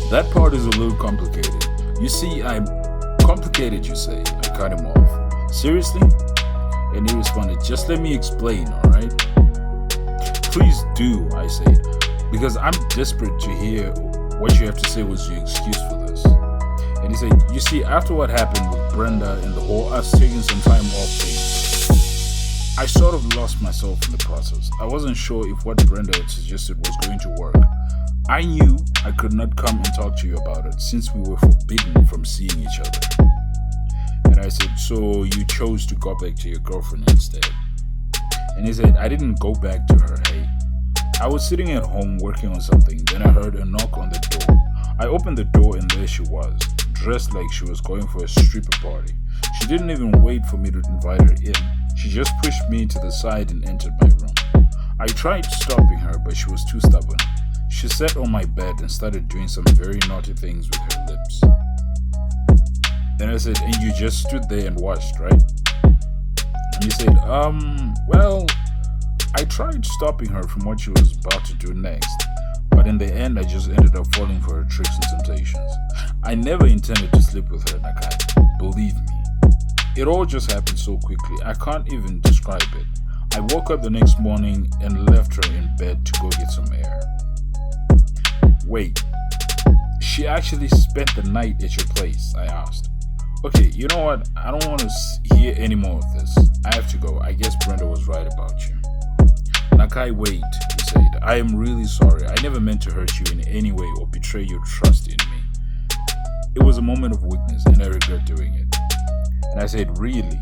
That part is a little complicated. You see, I'm complicated, you say. I cut him off. Seriously? And he responded, just let me explain, alright? Please do, I said, because I'm desperate to hear what you have to say was your excuse for this. And he said, you see, after what happened with Brenda and the whole us taking some time off thing, I sort of lost myself in the process. I wasn't sure if what Brenda had suggested was going to work. I knew I could not come and talk to you about it since we were forbidden from seeing each other. And I said, so you chose to go back to your girlfriend instead? And he said, I didn't go back to her, hey. I was sitting at home working on something, then I heard a knock on the door. I opened the door and there she was, dressed like she was going for a stripper party. She didn't even wait for me to invite her in. She just pushed me to the side and entered my room. I tried stopping her, but she was too stubborn. She sat on my bed and started doing some very naughty things with her lips. Then I said, and you just stood there and watched, right? And he said, well, I tried stopping her from what she was about to do next, but in the end I just ended up falling for her tricks and temptations. I never intended to sleep with her, Nakai. Believe me. It all just happened so quickly, I can't even describe it. I woke up the next morning and left her in bed to go get some air. Wait, she actually spent the night at your place? I asked. Okay, you know what? I don't want to hear any more of this. I have to go. I guess Brenda was right about you. Nakai, wait, he said. I am really sorry. I never meant to hurt you in any way or betray your trust in me. It was a moment of weakness and I regret doing it. And I said, really?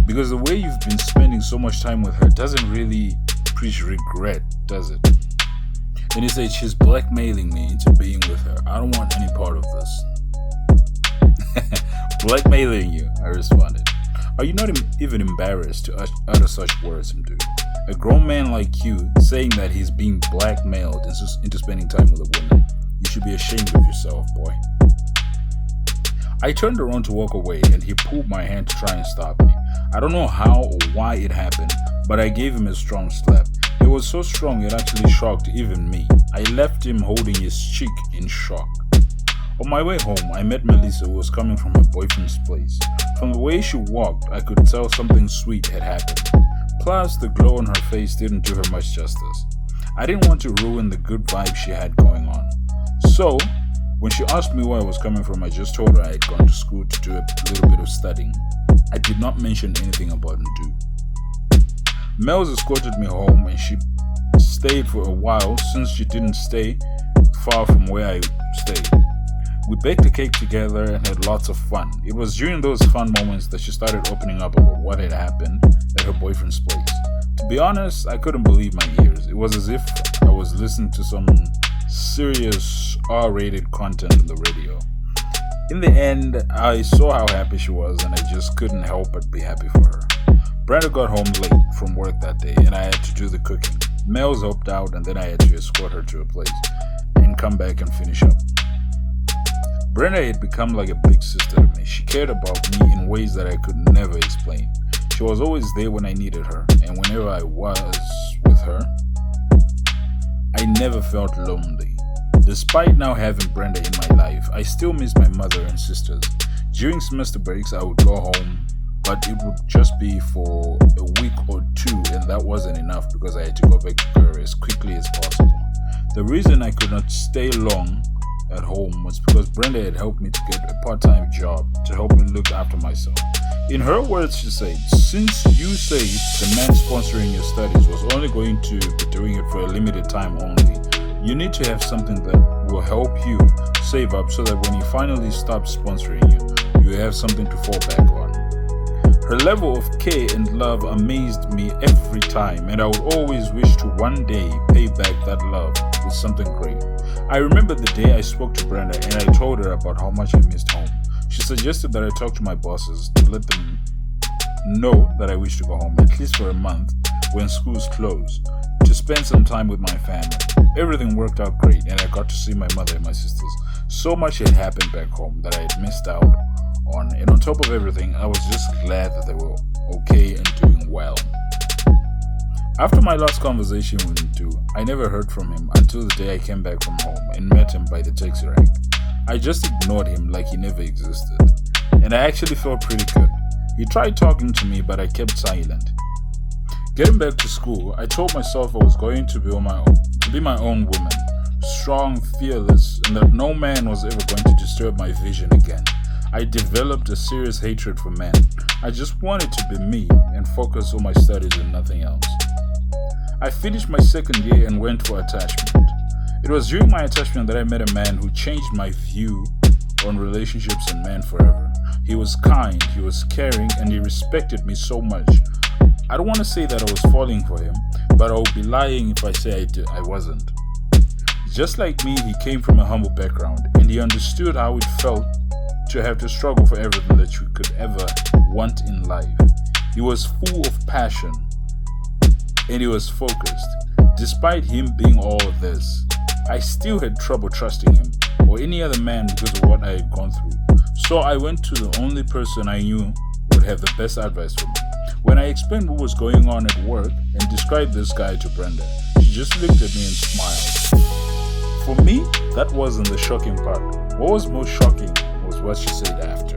Because the way you've been spending so much time with her doesn't really preach regret, does it? And he said, she's blackmailing me into being with her. I don't want any part of this. Blackmailing you, I responded. Are you not even embarrassed to utter such words, dude? A grown man like you saying that he's being blackmailed into spending time with a woman. You should be ashamed of yourself, boy. I turned around to walk away and he pulled my hand to try and stop me. I don't know how or why it happened, but I gave him a strong slap. It was so strong it actually shocked even me. I left him holding his cheek in shock. On my way home, I met Melissa, who was coming from her boyfriend's place. From the way she walked, I could tell something sweet had happened. Plus, the glow on her face didn't do her much justice. I didn't want to ruin the good vibe she had going on. So, when she asked me where I was coming from, I just told her I had gone to school to do a little bit of studying. I did not mention anything about Ndu. Mel's escorted me home and she stayed for a while since she didn't stay far from where I stayed. We baked a cake together and had lots of fun. It was during those fun moments that she started opening up about what had happened at her boyfriend's place. To be honest, I couldn't believe my ears. It was as if I was listening to some serious R-rated content on the radio. In the end, I saw how happy she was and I just couldn't help but be happy for her. Brenda got home late from work that day and I had to do the cooking. Mel's helped out and then I had to escort her to a place and come back and finish up. Brenda had become like a big sister to me. She cared about me in ways that I could never explain. She was always there when I needed her, and whenever I was with her, I never felt lonely. Despite now having Brenda in my life, I still miss my mother and sisters. During semester breaks, I would go home, but it would just be for a week or two, and that wasn't enough because I had to go back to her as quickly as possible. The reason I could not stay long at home was because Brenda had helped me to get a part-time job to help me look after myself. In her words, she said, since you said the man sponsoring your studies was only going to be doing it for a limited time only, you need to have something that will help you save up so that when he finally stops sponsoring you, you have something to fall back on. Her level of care and love amazed me every time, and I would always wish to one day pay back that love with something great. I remember the day I spoke to Brenda and I told her about how much I missed home. She suggested that I talk to my bosses to let them know that I wish to go home, at least for a month when schools close, to spend some time with my family. Everything worked out great and I got to see my mother and my sisters. So much had happened back home that I had missed out on, and on top of everything, I was just glad that they were okay and doing well. After my last conversation with Ntu, I never heard from him until the day I came back from home and met him by the taxi rack. I just ignored him like he never existed. And I actually felt pretty good. He tried talking to me, but I kept silent. Getting back to school, I told myself I was going to be my own woman, strong, fearless, and that no man was ever going to disturb my vision again. I developed a serious hatred for men. I just wanted to be me and focus on my studies and nothing else. I finished my second year and went for attachment. It was during my attachment that I met a man who changed my view on relationships and men forever. He was kind, he was caring, and he respected me so much. I don't want to say that I was falling for him, but I would be lying if I say I wasn't. Just like me, he came from a humble background, and he understood how it felt to have to struggle for everything that you could ever want in life. He was full of passion, and he was focused. Despite him being all of this, I still had trouble trusting him or any other man because of what I had gone through. So I went to the only person I knew would have the best advice for me. When I explained what was going on at work and described this guy to Brenda, she just looked at me and smiled. For me, that wasn't the shocking part. What was most shocking was what she said after.